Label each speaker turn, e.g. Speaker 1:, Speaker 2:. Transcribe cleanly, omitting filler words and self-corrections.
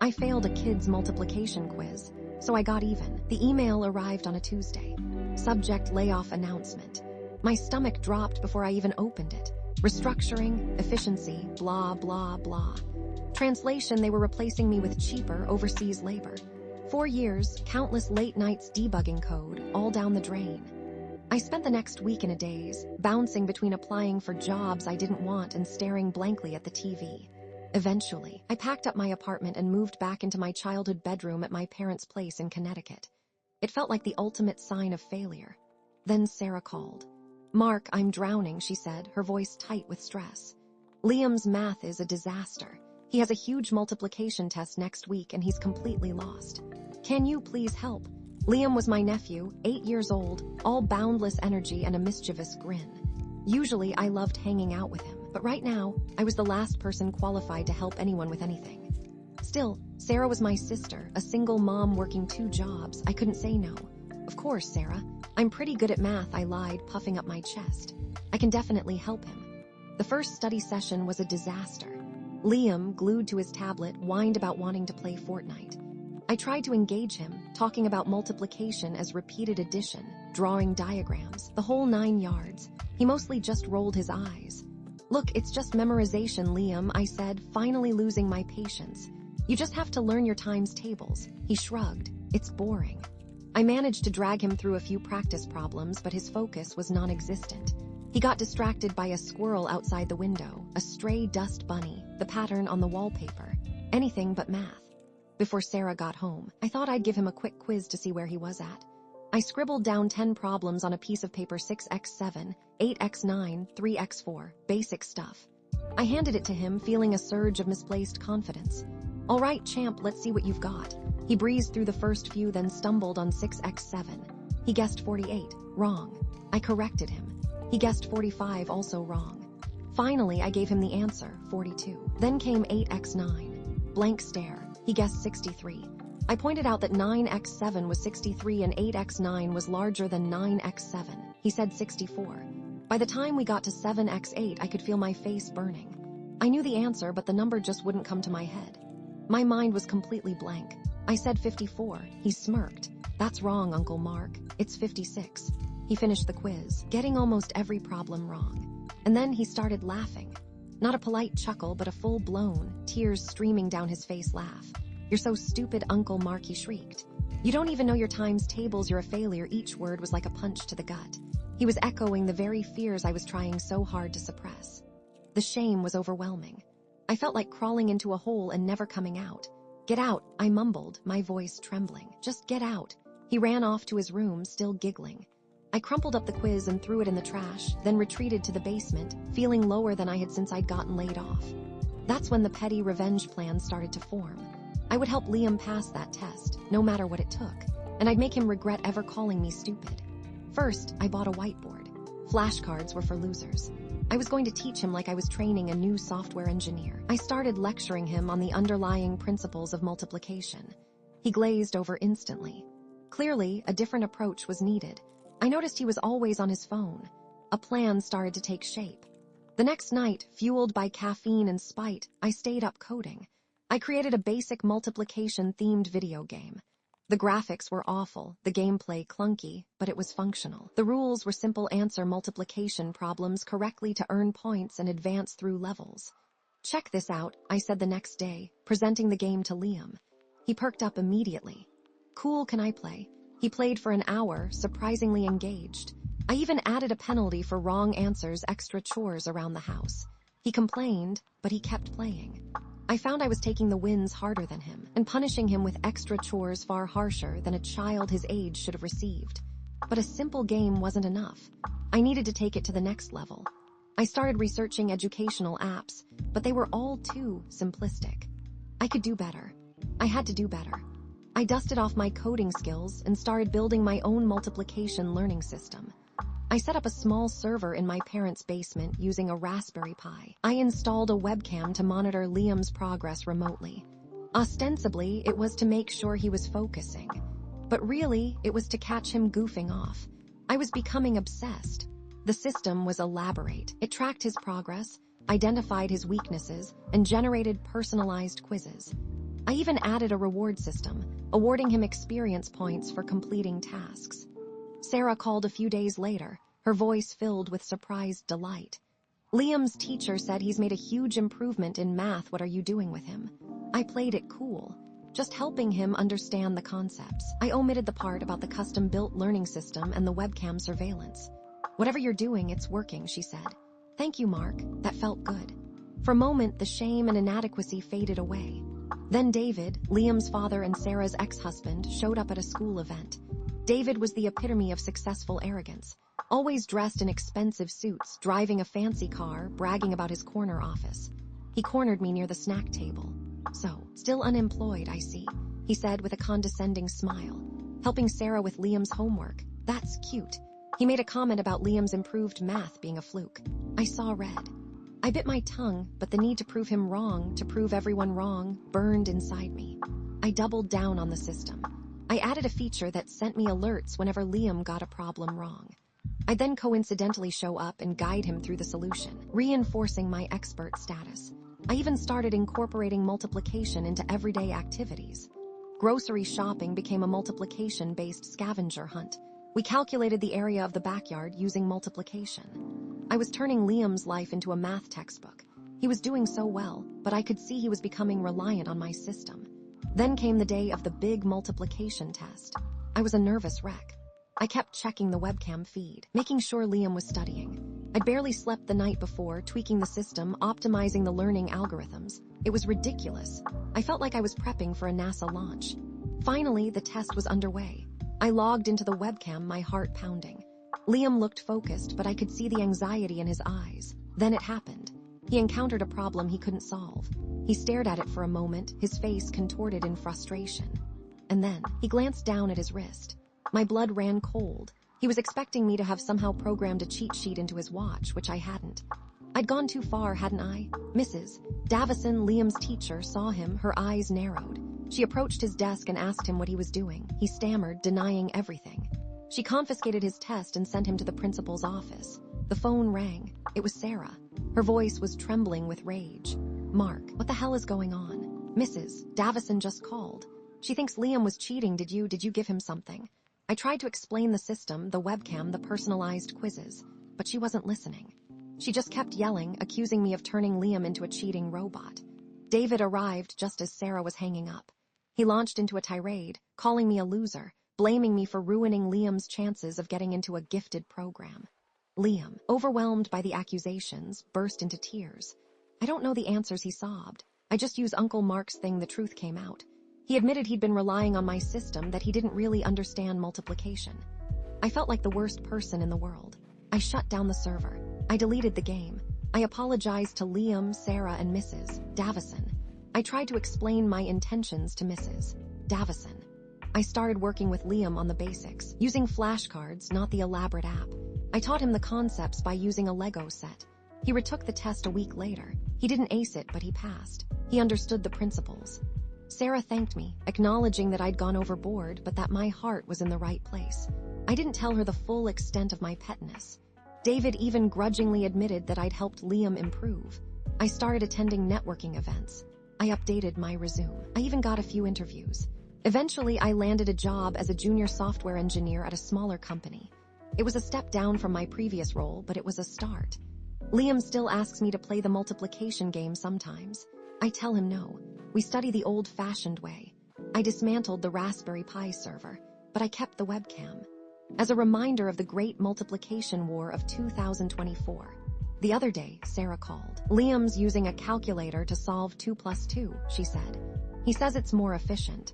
Speaker 1: I failed a kid's multiplication quiz, so I got even. The email arrived on a Tuesday. Subject: layoff announcement. My stomach dropped before I even opened it. Restructuring, efficiency, blah, blah, blah. Translation: they were replacing me with cheaper overseas labor. 4 years, countless late nights debugging code, all down the drain. I spent the next week in a daze, bouncing between applying for jobs I didn't want and staring blankly at the TV. Eventually, I packed up my apartment and moved back into my childhood bedroom at my parents' place in Connecticut. It felt like the ultimate sign of failure. Then Sarah called. "Mark, I'm drowning," she said, her voice tight with stress. "Liam's math is a disaster. He has a huge multiplication test next week and he's completely lost. Can you please help?" Liam was my nephew, 8 years old, all boundless energy and a mischievous grin. Usually I loved hanging out with him, but right now, I was the last person qualified to help anyone with anything. Still, Sarah was my sister, a single mom working 2 jobs. I couldn't say no. "Of course, Sarah. I'm pretty good at math," I lied, puffing up my chest. "I can definitely help him." The first study session was a disaster. Liam, glued to his tablet, whined about wanting to play Fortnite. I tried to engage him, talking about multiplication as repeated addition, drawing diagrams, the whole 9 yards. He mostly just rolled his eyes. "Look, it's just memorization, Liam," I said, finally losing my patience. "You just have to learn your times tables." He shrugged. "It's boring." I managed to drag him through a few practice problems, but his focus was non-existent. He got distracted by a squirrel outside the window, a stray dust bunny, the pattern on the wallpaper. Anything but math. Before Sarah got home, I thought I'd give him a quick quiz to see where he was at. I scribbled down 10 problems on a piece of paper: 6x7, 8x9, 3x4, basic stuff. I handed it to him, feeling a surge of misplaced confidence. "All right, champ, let's see what you've got." He breezed through the first few, then stumbled on 6x7. He guessed 48, wrong. I corrected him. He guessed 45, also wrong. Finally, I gave him the answer, 42. Then came 8x9. Blank stare. He guessed 63. I pointed out that 9x7 was 63 and 8x9 was larger than 9x7. He said 64. By the time we got to 7x8, I could feel my face burning. I knew the answer, but the number just wouldn't come to my head. My mind was completely blank. I said 54. He smirked. "That's wrong, Uncle Mark. It's 56. He finished the quiz, getting almost every problem wrong. And then he started laughing. Not a polite chuckle, but a full-blown, tears streaming down his face laugh. "You're so stupid, Uncle Mark," he shrieked. "You don't even know your times tables, you're a failure." Each word was like a punch to the gut. He was echoing the very fears I was trying so hard to suppress. The shame was overwhelming. I felt like crawling into a hole and never coming out. "Get out," I mumbled, my voice trembling. "Just get out." He ran off to his room, still giggling. I crumpled up the quiz and threw it in the trash, then retreated to the basement, feeling lower than I had since I'd gotten laid off. That's when the petty revenge plan started to form. I would help Liam pass that test, no matter what it took, and I'd make him regret ever calling me stupid. First, I bought a whiteboard. Flashcards were for losers. I was going to teach him like I was training a new software engineer. I started lecturing him on the underlying principles of multiplication. He glazed over instantly. Clearly, a different approach was needed. I noticed he was always on his phone. A plan started to take shape. The next night, fueled by caffeine and spite, I stayed up coding. I created a basic multiplication-themed video game. The graphics were awful, the gameplay clunky, but it was functional. The rules were simple: answer multiplication problems correctly to earn points and advance through levels. "Check this out," I said the next day, presenting the game to Liam. He perked up immediately. "Cool, can I play?" He played for an hour, surprisingly engaged. I even added a penalty for wrong answers: extra chores around the house. He complained, but he kept playing. I found I was taking the wins harder than him, and punishing him with extra chores far harsher than a child his age should have received. But a simple game wasn't enough. I needed to take it to the next level. I started researching educational apps, but they were all too simplistic. I could do better. I had to do better. I dusted off my coding skills and started building my own multiplication learning system. I set up a small server in my parents' basement using a Raspberry Pi. I installed a webcam to monitor Liam's progress remotely. Ostensibly, it was to make sure he was focusing. But really, it was to catch him goofing off. I was becoming obsessed. The system was elaborate. It tracked his progress, identified his weaknesses, and generated personalized quizzes. I even added a reward system, awarding him experience points for completing tasks. Sarah called a few days later, her voice filled with surprised delight. Liam's teacher said he's made a huge improvement in math. What are you doing with him? I played it cool, just helping him understand the concepts. I omitted the part about the custom-built learning system and the webcam surveillance. Whatever you're doing, it's working, she said. Thank you, Mark. That felt good. For a moment, the shame and inadequacy faded away. Then David, Liam's father and Sarah's ex-husband, showed up at a school event. David was the epitome of successful arrogance, always dressed in expensive suits, driving a fancy car, bragging about his corner office. He cornered me near the snack table. So, still unemployed, I see, he said with a condescending smile. Helping Sarah with Liam's homework. That's cute. He made a comment about Liam's improved math being a fluke. I saw red. I bit my tongue, but the need to prove him wrong, to prove everyone wrong, burned inside me. I doubled down on the system. I added a feature that sent me alerts whenever Liam got a problem wrong. I'd then coincidentally show up and guide him through the solution, reinforcing my expert status. I even started incorporating multiplication into everyday activities. Grocery shopping became a multiplication-based scavenger hunt. We calculated the area of the backyard using multiplication. I was turning Liam's life into a math textbook. He was doing so well, but I could see he was becoming reliant on my system. Then came the day of the big multiplication test. I was a nervous wreck. I kept checking the webcam feed, making sure Liam was studying. I'd barely slept the night before, tweaking the system, optimizing the learning algorithms. It was ridiculous. I felt like I was prepping for a NASA launch. Finally, the test was underway. I logged into the webcam, my heart pounding. Liam looked focused, but I could see the anxiety in his eyes. Then it happened. He encountered a problem he couldn't solve. He stared at it for a moment, his face contorted in frustration. And then, he glanced down at his wrist. My blood ran cold. He was expecting me to have somehow programmed a cheat sheet into his watch, which I hadn't. I'd gone too far, hadn't I? Mrs. Davison, Liam's teacher, saw him, her eyes narrowed. She approached his desk and asked him what he was doing. He stammered, denying everything. She confiscated his test and sent him to the principal's office. The phone rang. It was Sarah. Her voice was trembling with rage. Mark, what the hell is going on? Mrs. Davison just called. She thinks Liam was cheating. Did you give him something? I tried to explain the system, the webcam, the personalized quizzes, but she wasn't listening. She just kept yelling, accusing me of turning Liam into a cheating robot. David arrived just as Sarah was hanging up. He launched into a tirade, calling me a loser, blaming me for ruining Liam's chances of getting into a gifted program. Liam, overwhelmed by the accusations, burst into tears. I don't know the answers, he sobbed. I just used Uncle Mark's thing, the truth came out. He admitted he'd been relying on my system, that he didn't really understand multiplication. I felt like the worst person in the world. I shut down the server. I deleted the game. I apologized to Liam, Sarah, and Mrs. Davison. I tried to explain my intentions to Mrs. Davison. I started working with Liam on the basics, using flashcards, not the elaborate app. I taught him the concepts by using a Lego set. He retook the test a week later. He didn't ace it, but he passed. He understood the principles. Sarah thanked me, acknowledging that I'd gone overboard, but that my heart was in the right place. I didn't tell her the full extent of my petness. David even grudgingly admitted that I'd helped Liam improve. I started attending networking events. I updated my resume. I even got a few interviews. Eventually, I landed a job as a junior software engineer at a smaller company. It was a step down from my previous role, but it was a start. Liam still asks me to play the multiplication game sometimes. I tell him no. We study the old-fashioned way. I dismantled the Raspberry Pi server, but I kept the webcam. As a reminder of the great multiplication war of 2024. The other day, Sarah called. Liam's using a calculator to solve 2 plus 2, she said. He says it's more efficient.